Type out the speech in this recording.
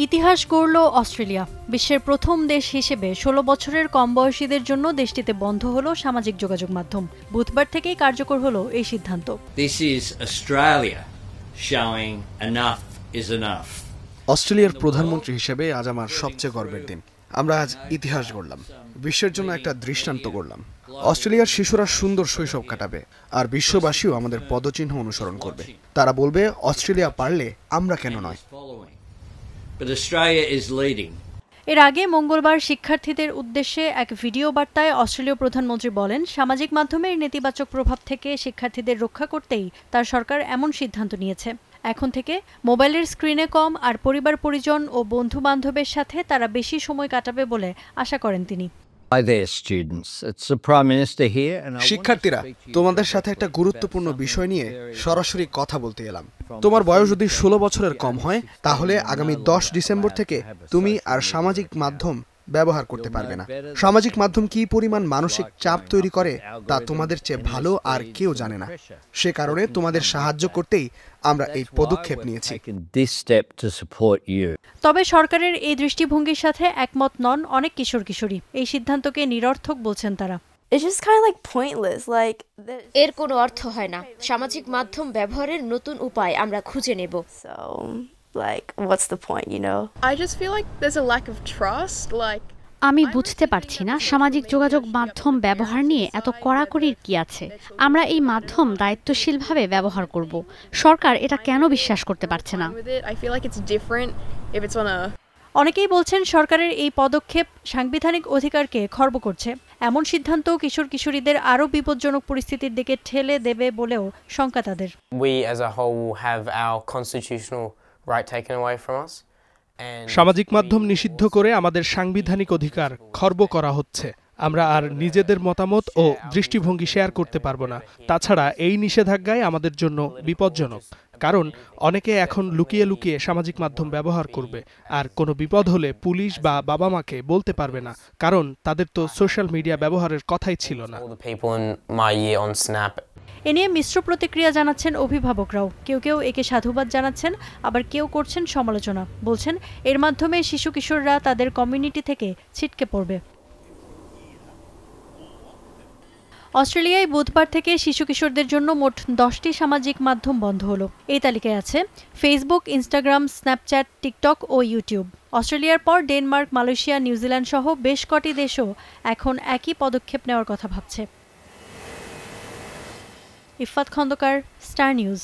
ইতিহাস গড়ল অস্ট্রেলিয়া। বিশ্বের প্রথম দেশ হিসেবে ১৬ বছরের কম বয়সীদের জন্য দেশটিতে বন্ধ হলো সামাজিক যোগাযোগ মাধ্যম। বুধবার থেকেই কার্যকর হলো এই সিদ্ধান্ত। অস্ট্রেলিয়ার প্রধানমন্ত্রী হিসেবে আজ আমার সবচেয়ে গর্বের দিন। আমরা আজ ইতিহাস গড়লাম, বিশ্বের জন্য একটা দৃষ্টান্ত গড়লাম। অস্ট্রেলিয়ার শিশুরা সুন্দর শৈশব কাটাবে, আর বিশ্ববাসীও আমাদের পদচিহ্ন অনুসরণ করবে। তারা বলবে, অস্ট্রেলিয়া পারলে আমরা কেন নয়। এর আগে মঙ্গলবার শিক্ষার্থীদের উদ্দেশ্যে এক ভিডিও বার্তায় অস্ট্রেলীয় প্রধানমন্ত্রী বলেন, সামাজিক মাধ্যমের নেতিবাচক প্রভাব থেকে শিক্ষার্থীদের রক্ষা করতেই তার সরকার এমন সিদ্ধান্ত নিয়েছে। এখন থেকে মোবাইলের স্ক্রিনে কম আর পরিবার পরিজন ও বন্ধু বান্ধবের সাথে তারা বেশি সময় কাটাবে বলে আশা করেন তিনি। শিক্ষার্থীরা, তোমাদের সাথে একটা গুরুত্বপূর্ণ বিষয় নিয়ে সরাসরি কথা বলতে এলাম। তোমার বয়স যদি ১৬ বছরের কম হয়, তাহলে আগামী ১০ ডিসেম্বর থেকে তুমি আর সামাজিক মাধ্যম ব্যবহার করতে পারবে না। সামাজিক মাধ্যম কি পরিমাণ মানসিক চাপ তৈরি করে তা তোমাদের চেয়ে ভালো আর কেউ জানে না। সে কারণে তোমাদের সাহায্য করতেই আমরা এই পদক্ষেপ নিয়েছি। তবে সরকারের এই দৃষ্টিভঙ্গির সাথে একমত নন অনেক কিশোর কিশোরী। এই সিদ্ধান্তকে নিরর্থক বলছেন তারা। এর কোনো অর্থ হয় না। সামাজিক মাধ্যম ব্যবহারের নতুন উপায় আমরা খুঁজে নেব। আমি বুঝতে পারছি না সামাজিক যোগাযোগ মাধ্যম ব্যবহার নিয়ে এত কড়াকড়ির কি আছে। আমরা এই মাধ্যম দায়িত্বশীলভাবে ব্যবহার করব। সরকার এটা কেন বিশ্বাস করতে পারছে না? অনেকেই বলছেন সরকারের এই পদক্ষেপ সাংবিধানিক অধিকারকে খর্ব করছে। এমন সিদ্ধান্ত কিশোর কিশোরীদের আরও বিপজ্জনক পরিস্থিতির দিকে ঠেলে দেবে বলেও শঙ্কা তাদের। সামাজিক মাধ্যম নিষিদ্ধ করে আমাদের সাংবিধানিক অধিকার খর্ব করা হচ্ছে। আমরা আর নিজেদের মতামত ও দৃষ্টিভঙ্গি শেয়ার করতে পারবো না। তাছাড়া এই নিষেধাজ্ঞায় আমাদের জন্য বিপজ্জনক, কারণ অনেকে এখন লুকিয়ে লুকিয়ে সামাজিক মাধ্যম ব্যবহার করবে, আর কোনো বিপদ হলে পুলিশ বা বাবা মাকে বলতে পারবে না, কারণ তাদের তো সোশ্যাল মিডিয়া ব্যবহারের কথাই ছিল না। এ নিয়ে মিশ্র প্রতিক্রিয়া জানাচ্ছেন অভিভাবকরাও। কেউ কেউ একে সাধুবাদ জানাচ্ছেন, আবার কেউ করছেন সমালোচনা। বলছেন এর মাধ্যমে শিশু কিশোররা তাদের কমিউনিটি থেকে ছিটকে পড়বে। অস্ট্রেলিয়ায় বুধবার থেকে শিশু কিশোরদের জন্য মোট 10টি সামাজিক মাধ্যম বন্ধ হলো। এই তালিকায় আছে ফেসবুক, ইনস্টাগ্রাম, স্ন্যাপচ্যাট, টিকটক ও ইউটিউব। অস্ট্রেলিয়ার পর ডেনমার্ক, মালয়েশিয়া, নিউজিল্যান্ড সহ বেশ কটি দেশও এখন একই পদক্ষেপ নেওয়ার কথা ভাবছে। Iffat Khandakar, star news.